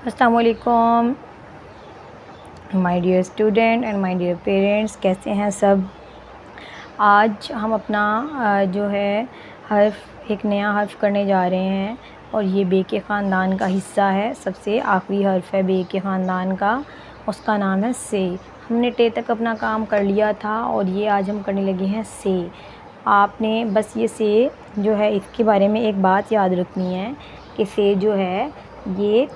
अस्सलाम वालेकुम my dear student and my dear parents, कैसे हैं सब। आज हम अपना जो है हर्फ एक नया हर्फ करने जा रहे हैं और ये बे के ख़ानदान का हिस्सा है। सबसे आखिरी हर्फ है बे के ख़ानदान का, उसका नाम है से। हमने टे तक अपना काम कर लिया था और ये आज हम करने लगे हैं से। आपने बस ये से जो है इसके बारे में एक बात याद रखनी है कि से जो है ये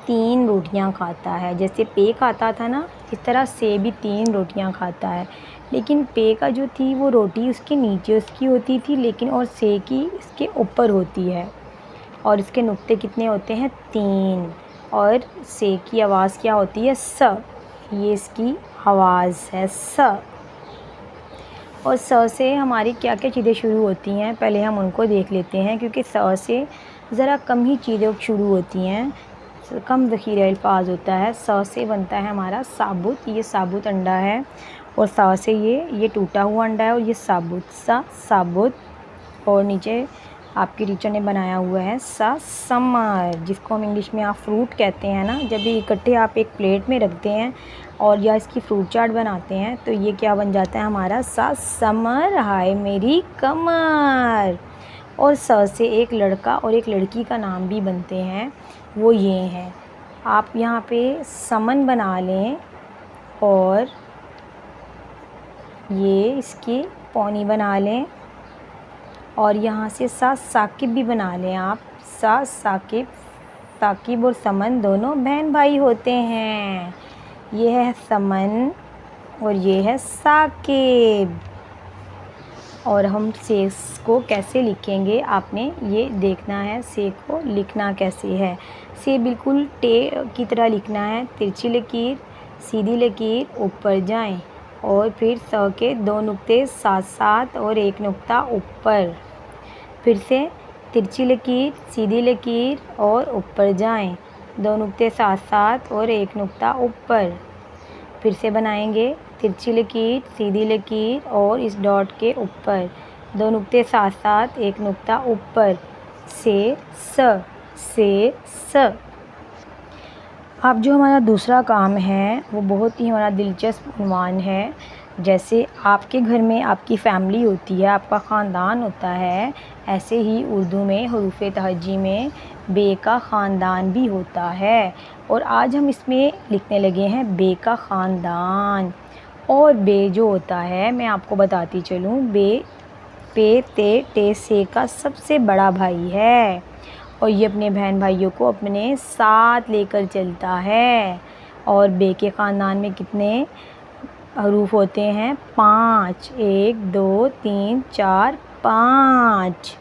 3 रोटियां खाता है। जैसे पे खाता था ना, इस तरह से भी 3 रोटियां खाता है। लेकिन पे का जो थी वो रोटी उसके नीचे उसकी होती थी, लेकिन और से की इसके ऊपर होती है। और इसके नुक्ते कितने होते हैं? 3। और से की आवाज़ क्या होती है? स। ये इसकी आवाज़ है स। और स से हमारी क्या क्या चीज़ें शुरू होती हैं, पहले हम उनको देख लेते हैं, क्योंकि स से ज़रा कम ही चीज़ें शुरू होती हैं, कम ज़ख़ीरा अल्फाज होता है। स से बनता है हमारा साबुत, ये साबुत अंडा है। और सा से ये टूटा हुआ अंडा है और ये साबुत, सा साबुत। और नीचे आपकी टीचर ने बनाया हुआ है सा समर, जिसको हम इंग्लिश में आप फ्रूट कहते हैं ना। जब ये इकट्ठे आप एक प्लेट में रखते हैं और या इसकी फ्रूट चाट बनाते हैं तो ये क्या बन जाता है हमारा? सा समर हाय मेरी कमर। और स से एक लड़का और एक लड़की का नाम भी बनते हैं, वो ये हैं। आप यहाँ पे समन बना लें और ये इसकी पौनी बना लें और यहाँ से सा साकिब भी बना लें आप। सा साकिब, साकिब और समन दोनों बहन भाई होते हैं। ये है समन और ये है साकिब। और हम से को कैसे लिखेंगे आपने ये देखना है, से को लिखना कैसे है। से बिल्कुल टे की तरह लिखना है, तिरछी लकीर, सीधी लकीर, ऊपर जाएं और फिर स के 2 नुक्ते साथ साथ और 1 नुक्ता ऊपर। फिर से तिरछी लकीर, सीधी लकीर और ऊपर जाएं, 2 नुक्ते साथ साथ और 1 नुक्ता ऊपर। फिर से बनाएंगे तिरछी लकीर, सीधी लकीर और इस डॉट के ऊपर 2 नुक्ते साथ साथ 1 नुक्ता ऊपर। से स। अब जो हमारा दूसरा काम है वो बहुत ही हमारा दिलचस्प उन्वान है। जैसे आपके घर में आपकी फ़ैमिली होती है, आपका ख़ानदान होता है, ऐसे ही उर्दू में हुरूफ़ तहज्जी में बे का ख़ानदान भी होता है। और आज हम इसमें लिखने लगे हैं बे का ख़ानदान। और बे जो होता है, मैं आपको बताती चलूँ, बे पे ते टे से का सबसे बड़ा भाई है और ये अपने बहन भाइयों को अपने साथ लेकर चलता है। और बे के ख़ानदान में कितने हरूफ होते हैं? 5। 1 2 3 4 5।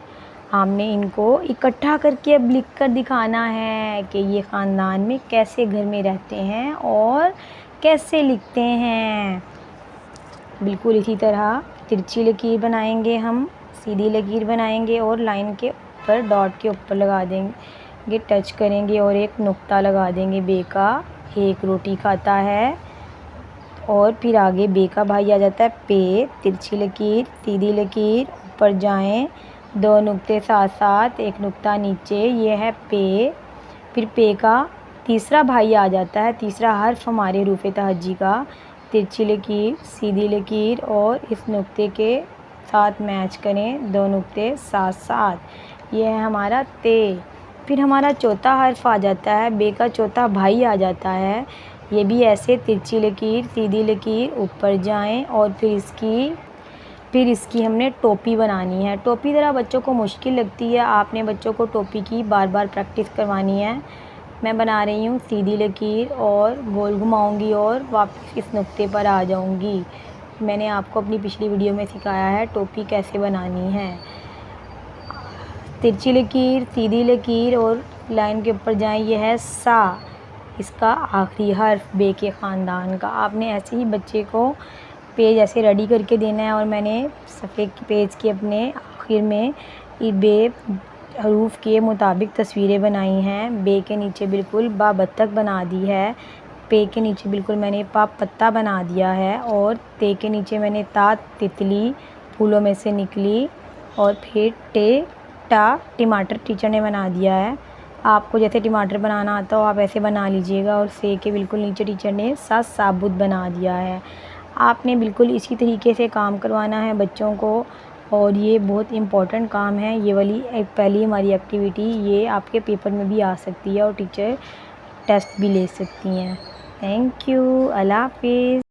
हमने इनको इकट्ठा करके अब लिख कर दिखाना है कि ये ख़ानदान में कैसे घर में रहते हैं और कैसे लिखते हैं। बिल्कुल इसी तरह तिरछी लकीर बनाएंगे हम, सीधी लकीर बनाएंगे और लाइन के ऊपर डॉट के ऊपर लगा देंगे, टच करेंगे और एक नुक्ता लगा देंगे। बे का 1 रोटी खाता है। और फिर आगे बे का भाई आ जाता है पे, तिरछी लकीर, सीधी लकीर, ऊपर जाएं, 2 नुक्ते साथ साथ 1 नुक्ता नीचे, ये है पे। फिर पे का तीसरा भाई आ जाता है, तीसरा हर्फ हमारे हुरूफ़ तहज्जी का, तिरछी लकीर, सीधी लकीर और इस नुक्ते के साथ मैच करें, 2 नुक्ते साथ साथ, ये है हमारा ते। फिर हमारा चौथा हर्फ आ जाता है, बे का चौथा भाई आ जाता है। ये भी ऐसे तिरछी लकीर, सीधी लकीर, ऊपर जाएं और फिर इसकी हमने टोपी बनानी है। टोपी ज़रा बच्चों को मुश्किल लगती है, आपने बच्चों को टोपी की बार बार प्रैक्टिस करवानी है। मैं बना रही हूँ सीधी लकीर और गोल घुमाऊंगी और वापस इस नुक्ते पर आ जाऊंगी। मैंने आपको अपनी पिछली वीडियो में सिखाया है टोपी कैसे बनानी है। तिरछी लकीर, सीधी लकीर और लाइन के ऊपर जाएं, ये है सा, इसका आखिरी हर्फ बे के ख़ानदान का। आपने ऐसे ही बच्चे को पेज ऐसे रेडी करके देना है। और मैंने सफ़ेद पेज के अपने आखिर में बे हरूफ के मुताबिक तस्वीरें बनाई हैं। बे के नीचे बिल्कुल बा बत्तख बना दी है, पे के नीचे बिल्कुल मैंने पा पत्ता बना दिया है और ते के नीचे मैंने ता तितली फूलों में से निकली। और फिर टे टा टमाटर टीचर ने बना दिया है आपको जैसे टमाटर बनाना आता हो आप ऐसे बना लीजिएगा। और सेक के बिल्कुल नीचे टीचर ने साबुत बना दिया है। आपने बिल्कुल इसी तरीके से काम करवाना है बच्चों को, और ये बहुत इम्पोर्टेंट काम है। ये वाली पहली हमारी एक्टिविटी ये आपके पेपर में भी आ सकती है और टीचर टेस्ट भी ले सकती हैं। Thank you. अल्लाह हाफिज़।